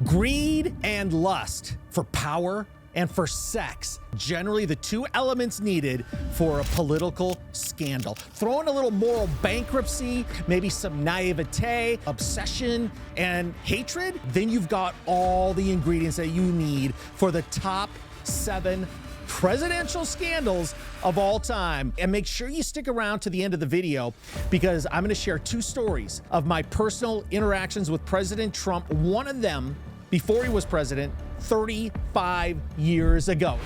Greed and lust for power and for sex, generally the two elements needed for a political scandal. Throw in a little moral bankruptcy, maybe some naivete, obsession, and hatred, then you've got all the ingredients that you need for the top 7 presidential scandals of all time. And make sure you stick around to the end of the video, because I'm going to share 2 stories of my personal interactions with President Trump, one of them before he was president 35 years ago.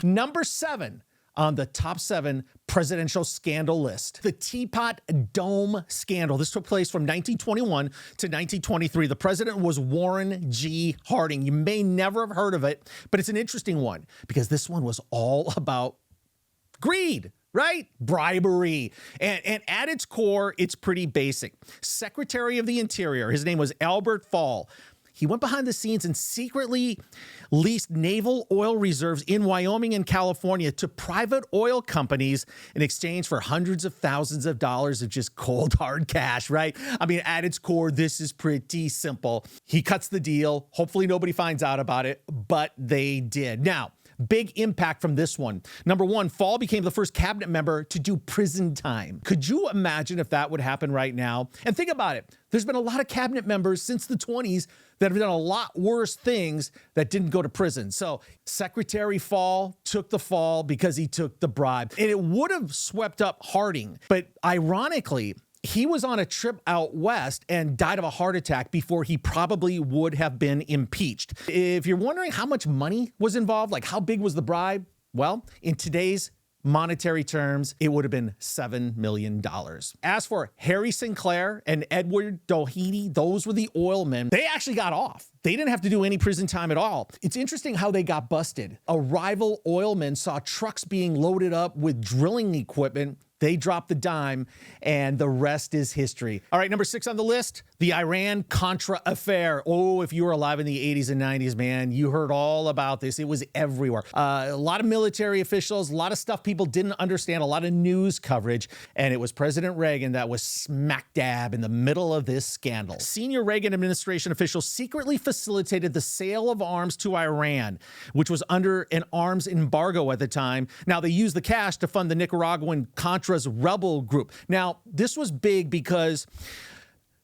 Number 7 on the top 7 presidential scandal list, the Teapot Dome scandal. This took place from 1921 to 1923. The president was Warren G. Harding. You may never have heard of it, but it's an interesting one because this one was all about greed, right? Bribery. And at its core, it's pretty basic. Secretary of the Interior, his name was Albert Fall. He went behind the scenes and secretly leased naval oil reserves in Wyoming and California to private oil companies in exchange for hundreds of thousands of dollars of just cold, hard cash, right? I mean, at its core, this is pretty simple. He cuts the deal. Hopefully nobody finds out about it, but they did. Now, big impact from this one. Number 1, Fall became the first cabinet member to do prison time. Could you imagine if that would happen right now? And think about it. There's been a lot of cabinet members since the 20s that have done a lot worse things that didn't go to prison. So Secretary Fall took the fall because he took the bribe. And it would have swept up Harding. But ironically, he was on a trip out west and died of a heart attack before he probably would have been impeached. If you're wondering how much money was involved, like how big was the bribe? Well, in today's monetary terms, it would have been $7 million. As for Harry Sinclair and Edward Doheny, those were the oil men. They actually got off. They didn't have to do any prison time at all. It's interesting how they got busted. A rival oilman saw trucks being loaded up with drilling equipment. They dropped the dime, and the rest is history. All right, number 6 on the list, the Iran-Contra affair. Oh, if you were alive in the 80s and 90s, man, you heard all about this. It was everywhere. A lot of military officials, a lot of stuff people didn't understand, a lot of news coverage, and it was President Reagan that was smack dab in the middle of this scandal. Senior Reagan administration officials secretly facilitated the sale of arms to Iran, which was under an arms embargo at the time. Now, they used the cash to fund the Nicaraguan Contra rebel group. Now, this was big because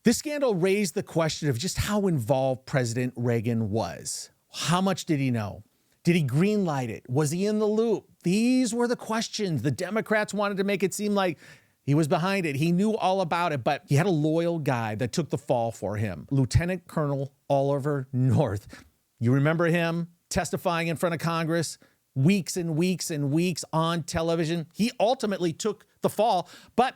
this scandal raised the question of just how involved President Reagan was. How much did he know? Did he greenlight it? Was he in the loop? These were the questions. The Democrats wanted to make it seem like he was behind it. He knew all about it, but he had a loyal guy that took the fall for him. Lieutenant Colonel Oliver North. You remember him testifying in front of Congress? Weeks and weeks and weeks on television. He ultimately took the fall, but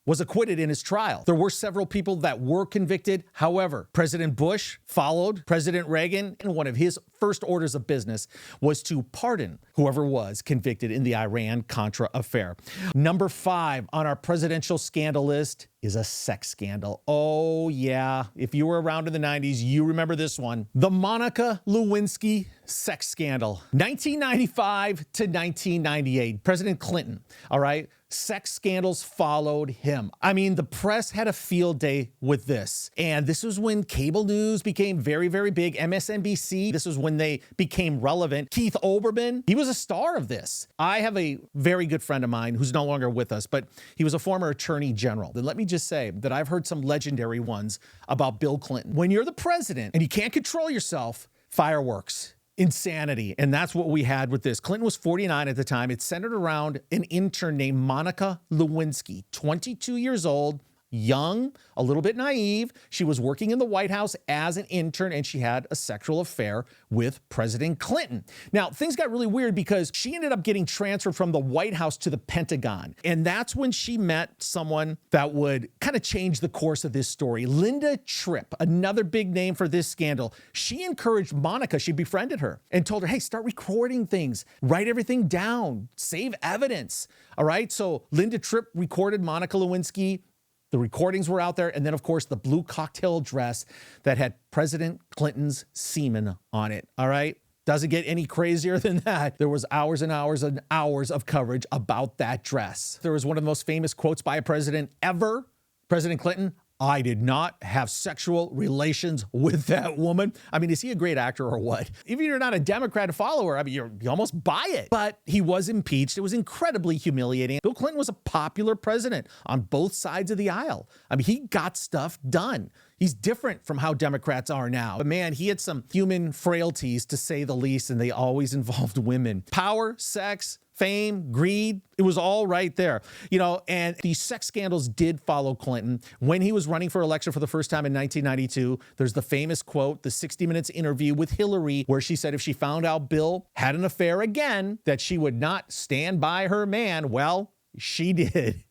was acquitted in his trial. There were several people that were convicted. However, President Bush followed President Reagan, and one of his first orders of business was to pardon whoever was convicted in the Iran-Contra affair. Number 5 on our presidential scandal list is a sex scandal. Oh yeah, if you were around in the 90s, you remember this one. The Monica Lewinsky sex scandal. 1995 to 1998. President Clinton, all right? Sex scandals followed him. I mean, the press had a field day with this. And this was when cable news became very, very big. MSNBC, this was when they became relevant. Keith Olbermann, he was a star of this. I have a very good friend of mine who's no longer with us, but he was a former attorney general. And let me just say that I've heard some legendary ones about Bill Clinton. When you're the president and you can't control yourself, fireworks. Insanity. And that's what we had with this. Clinton was 49 at the time. It centered around an intern named Monica Lewinsky, 22 years old, young, a little bit naive. She was working in the White House as an intern, and she had a sexual affair with President Clinton. Now, things got really weird because she ended up getting transferred from the White House to the Pentagon. And that's when she met someone that would kind of change the course of this story. Linda Tripp, another big name for this scandal. She encouraged Monica, she befriended her and told her, hey, start recording things, write everything down, save evidence. All right. So Linda Tripp recorded Monica Lewinsky. The recordings were out there. And then, of course, the blue cocktail dress that had President Clinton's semen on it. All right. Doesn't get any crazier than that. There was hours and hours and hours of coverage about that dress. There was one of the most famous quotes by a president ever, President Clinton, I did not have sexual relations with that woman. I mean, is he a great actor or what? Even if you're not a Democrat follower, I mean, you almost buy it. But he was impeached. It was incredibly humiliating. Bill Clinton was a popular president on both sides of the aisle. I mean, he got stuff done. He's different from how Democrats are now. But man, he had some human frailties, to say the least, and they always involved women. Power, sex, fame, greed, it was all right there. You know, and these sex scandals did follow Clinton. When he was running for election for the first time in 1992, there's the famous quote, the 60 Minutes interview with Hillary, where she said if she found out Bill had an affair again, that she would not stand by her man. Well, she did.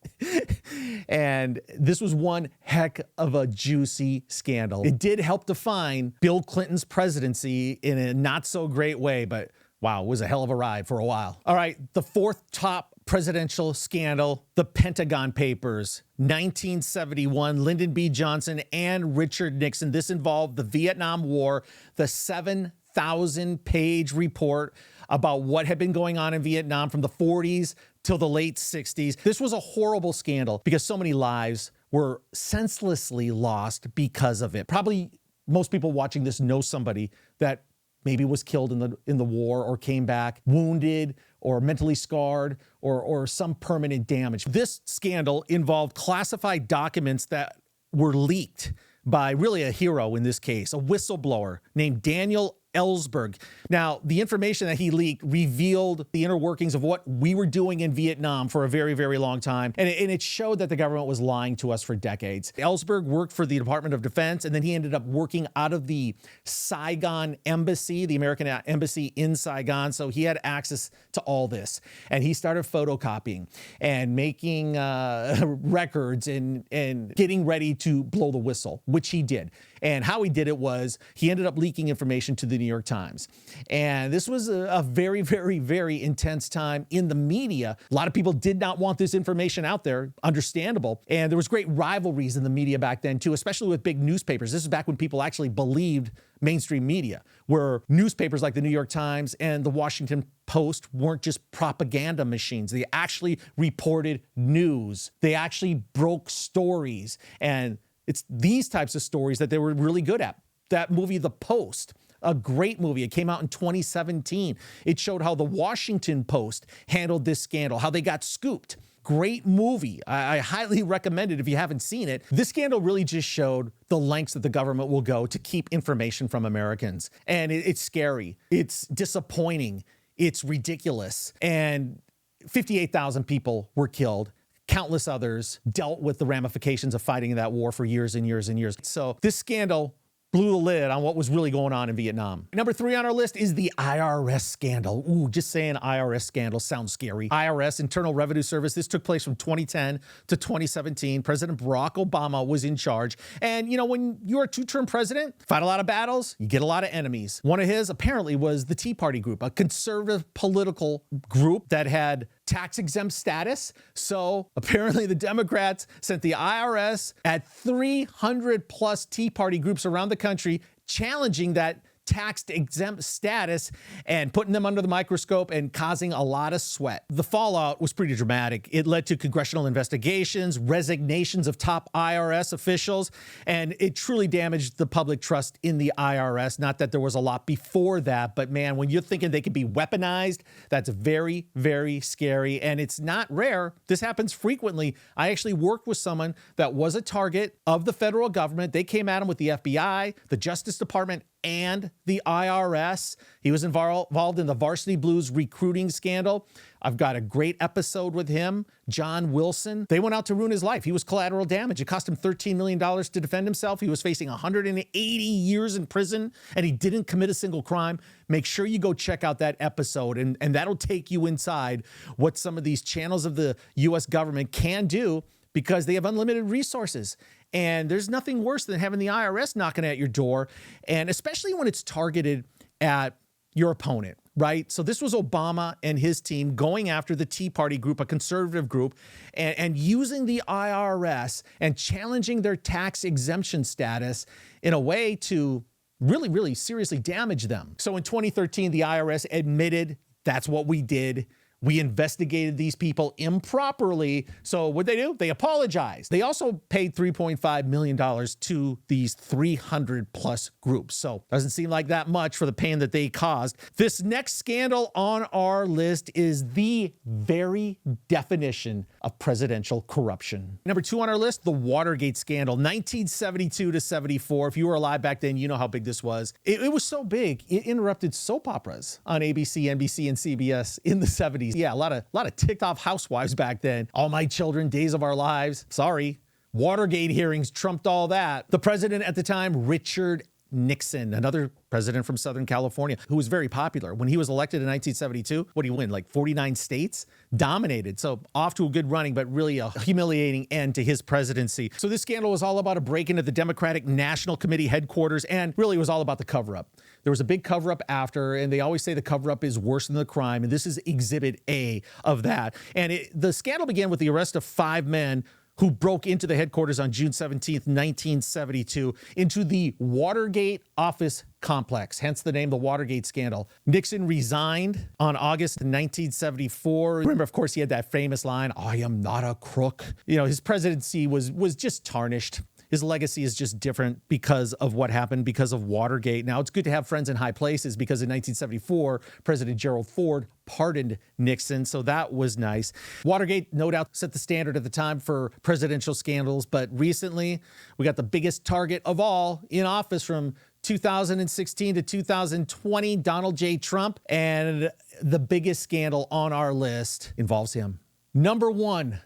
And this was one heck of a juicy scandal. It did help define Bill Clinton's presidency in a not so great way, but wow, it was a hell of a ride for a while. All right, the fourth top presidential scandal, the Pentagon Papers, 1971, Lyndon B. Johnson and Richard Nixon. This involved the Vietnam War, the 7,000-page report about what had been going on in Vietnam from the 40s till the late 60s. This was a horrible scandal because so many lives were senselessly lost because of it. Probably most people watching this know somebody that maybe was killed in the war or came back wounded or mentally scarred or some permanent damage. This scandal involved classified documents that were leaked by really a hero in this case, a whistleblower named Daniel Ellsberg. Now, the information that he leaked revealed the inner workings of what we were doing in Vietnam for a very, very long time. And it showed that the government was lying to us for decades. Ellsberg worked for the Department of Defense, and then he ended up working out of the Saigon embassy, the American embassy in Saigon. So he had access to all this. And he started photocopying and making records and getting ready to blow the whistle, which he did. And how he did it was he ended up leaking information to the New York Times. And this was a very, very, very intense time in the media. A lot of people did not want this information out there, understandable. And there was great rivalries in the media back then too, especially with big newspapers. This is back when people actually believed mainstream media, where newspapers like the New York Times and the Washington Post weren't just propaganda machines. They actually reported news. They actually broke stories. And it's these types of stories that they were really good at. That movie, The Post, a great movie. It came out in 2017. It showed how the Washington Post handled this scandal, how they got scooped. Great movie. I highly recommend it if you haven't seen it. This scandal really just showed the lengths that the government will go to keep information from Americans. And it's scary. It's disappointing. It's ridiculous. And 58,000 people were killed. Countless others dealt with the ramifications of fighting that war for years and years and years. So this scandal blew the lid on what was really going on in Vietnam. Number 3 on our list is the IRS scandal. Ooh, just saying IRS scandal sounds scary. IRS, Internal Revenue Service. This took place from 2010 to 2017. President Barack Obama was in charge. And you know, when you're a two-term president, fight a lot of battles, you get a lot of enemies. One of his apparently was the Tea Party group, a conservative political group that had tax-exempt status. So apparently the Democrats sent the IRS at 300 plus Tea Party groups around the country challenging that tax-exempt status and putting them under the microscope and causing a lot of sweat. The fallout was pretty dramatic. It led to congressional investigations, resignations of top IRS officials, and it truly damaged the public trust in the IRS. Not that there was a lot before that, but man, when you're thinking they could be weaponized, that's very, very scary. And it's not rare. This happens frequently. I actually worked with someone that was a target of the federal government. They came at him with the FBI, the Justice Department, and the IRS. He was involved in the Varsity Blues recruiting scandal. I've got a great episode with him, John Wilson. They went out to ruin his life. He was collateral damage. It cost him $13 million to defend himself. He was facing 180 years in prison, and he didn't commit a single crime. Make sure you go check out that episode, and that'll take you inside what some of these channels of the U.S. government can do, because they have unlimited resources. And there's nothing worse than having the IRS knocking at your door, and especially when it's targeted at your opponent, right? So this was Obama and his team going after the Tea Party group, a conservative group, and using the IRS and challenging their tax exemption status in a way to really, really seriously damage them. So in 2013, the IRS admitted that's what we did. We investigated these people improperly. So what'd they do? They apologized. They also paid $3.5 million to these 300 plus groups. So doesn't seem like that much for the pain that they caused. This next scandal on our list is the very definition of presidential corruption. Number 2 on our list, the Watergate Scandal, 1972 to 74. If you were alive back then, you know how big this was. It was so big, it interrupted soap operas on ABC, NBC, and CBS in the 70s. Yeah, a lot of ticked off housewives back then. All My Children, Days of Our Lives. Sorry. Watergate hearings trumped all that. The president at the time, Richard Nixon, another president from Southern California, who was very popular. When he was elected in 1972, what did he win? Like 49 states? Dominated. So off to a good running, but really a humiliating end to his presidency. So this scandal was all about a break into the Democratic National Committee headquarters, and really was all about the cover-up. There was a big cover-up after, and they always say the cover-up is worse than the crime, and this is Exhibit A of that. And the scandal began with the arrest of 5 men who broke into the headquarters on June 17th, 1972, into the Watergate office complex, hence the name, the Watergate Scandal. Nixon resigned on August 1974. Remember, of course, he had that famous line, "I am not a crook." You know, his presidency was just tarnished. His legacy is just different because of what happened, because of Watergate. Now, it's good to have friends in high places because in 1974, President Gerald Ford pardoned Nixon, so that was nice. Watergate, no doubt, set the standard at the time for presidential scandals, but recently, we got the biggest target of all in office from 2016 to 2020, Donald J. Trump, and the biggest scandal on our list involves him. Number 1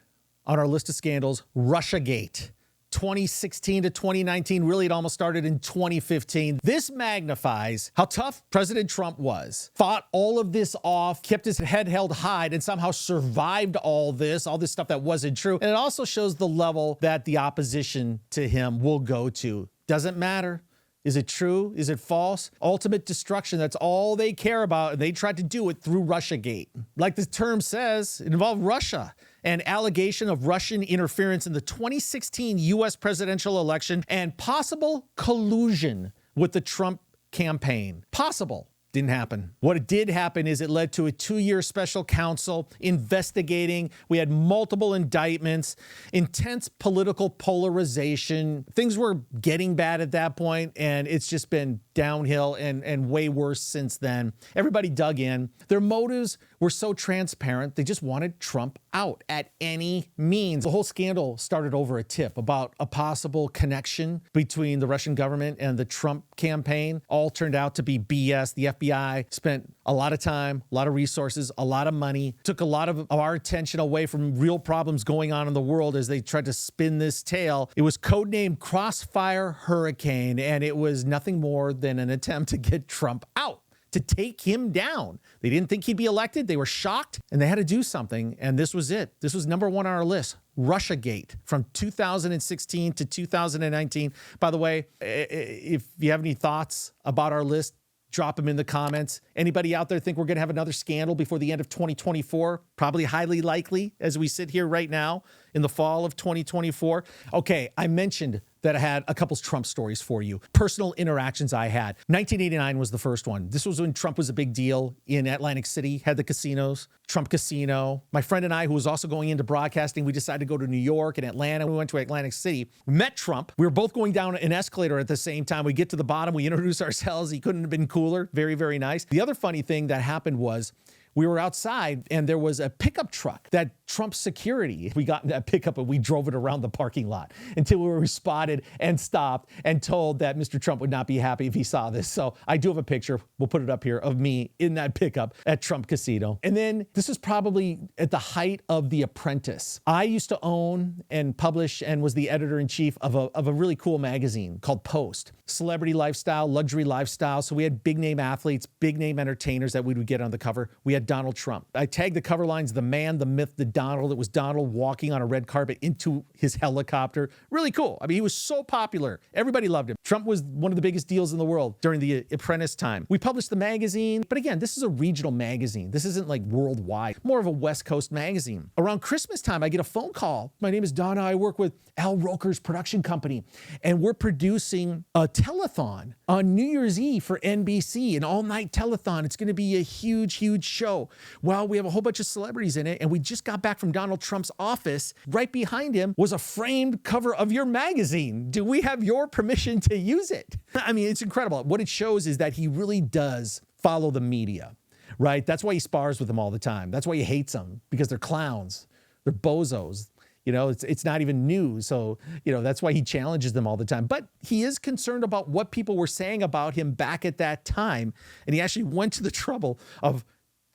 on our list of scandals, Russiagate. 2016 to 2019, really it almost started in 2015. This magnifies how tough President Trump was. Fought all of this off, kept his head held high, and somehow survived all this stuff that wasn't true. And it also shows the level that the opposition to him will go to. Doesn't matter. Is it true? Is it false? Ultimate destruction. That's all they care about. And they tried to do it through Russiagate. Like the term says, it involved Russia. An allegation of Russian interference in the 2016 U.S. presidential election and possible collusion with the Trump campaign. Possible. Didn't happen. What did happen is it led to a 2-year special counsel investigating. We had multiple indictments, intense political polarization. Things were getting bad at that point, and it's just been downhill and way worse since then. Everybody dug in. Their motives were so transparent. They just wanted Trump out at any means. The whole scandal started over a tip about a possible connection between the Russian government and the Trump campaign. All turned out to be BS. The FBI spent a lot of time, a lot of resources, a lot of money, took a lot of our attention away from real problems going on in the world as they tried to spin this tale. It was codenamed Crossfire Hurricane, and it was nothing more than an attempt to get Trump out, to take him down. They didn't think he'd be elected. They were shocked, and they had to do something, and this was it. This was number 1 on our list, Russiagate, from 2016 to 2019. By the way, if you have any thoughts about our list, drop them in the comments. Anybody out there think we're going to have another scandal before the end of 2024? Probably highly likely as we sit here right now in the fall of 2024. Okay, I mentioned that I had a couple Trump stories for you. Personal interactions I had. 1989 was the first one. This was when Trump was a big deal in Atlantic City, had the casinos, Trump Casino. My friend and I, who was also going into broadcasting, we decided to go to New York and Atlanta. We went to Atlantic City. We met Trump. We were both going down an escalator at the same time. We get to the bottom. We introduce ourselves. He couldn't have been cooler. Very, very nice. The other funny thing that happened was we were outside and there was a pickup truck that Trump security. We got in that pickup and we drove it around the parking lot until we were spotted and stopped and told that Mr. Trump would not be happy if he saw this. So I do have a picture, we'll put it up here, of me in that pickup at Trump Casino. And then this is probably at the height of The Apprentice. I used to own and publish and was the editor-in-chief of a really cool magazine called Post. Celebrity lifestyle, luxury lifestyle. So we had big name athletes, big name entertainers that we would get on the cover. We had Donald Trump. I tagged the cover lines, the man, the myth, the Donald. It was Donald walking on a red carpet into his helicopter. Really cool. I mean, he was so popular. Everybody loved him. Trump was one of the biggest deals in the world during the Apprentice time. We published the magazine, but again, this is a regional magazine. This isn't like worldwide, more of a West Coast magazine. Around Christmas time, I get a phone call. My name is Donna. I work with Al Roker's production company, and we're producing a telethon on New Year's Eve for NBC, an all-night telethon. It's going to be a huge, huge show. show? Well, we have a whole bunch of celebrities in it, and we just got back from Donald Trump's office. Right behind him was a framed cover of your magazine. Do we have your permission to use it? I mean, it's incredible. What it shows is that he really does follow the media, right? That's why he spars with them all the time. That's why he hates them, because they're clowns. They're bozos. You know, it's not even news. So, you know, that's why he challenges them all the time. But he is concerned about what people were saying about him back at that time. And he actually went to the trouble of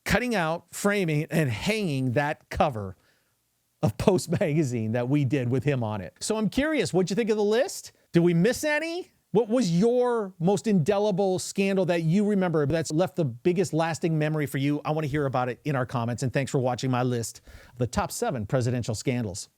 cutting out, framing, and hanging that cover of Post magazine that we did with him on it. So I'm curious, what'd you think of the list? Did we miss any? What was your most indelible scandal that you remember that's left the biggest lasting memory for you? I want to hear about it in our comments. And thanks for watching my list of the top 7 presidential scandals.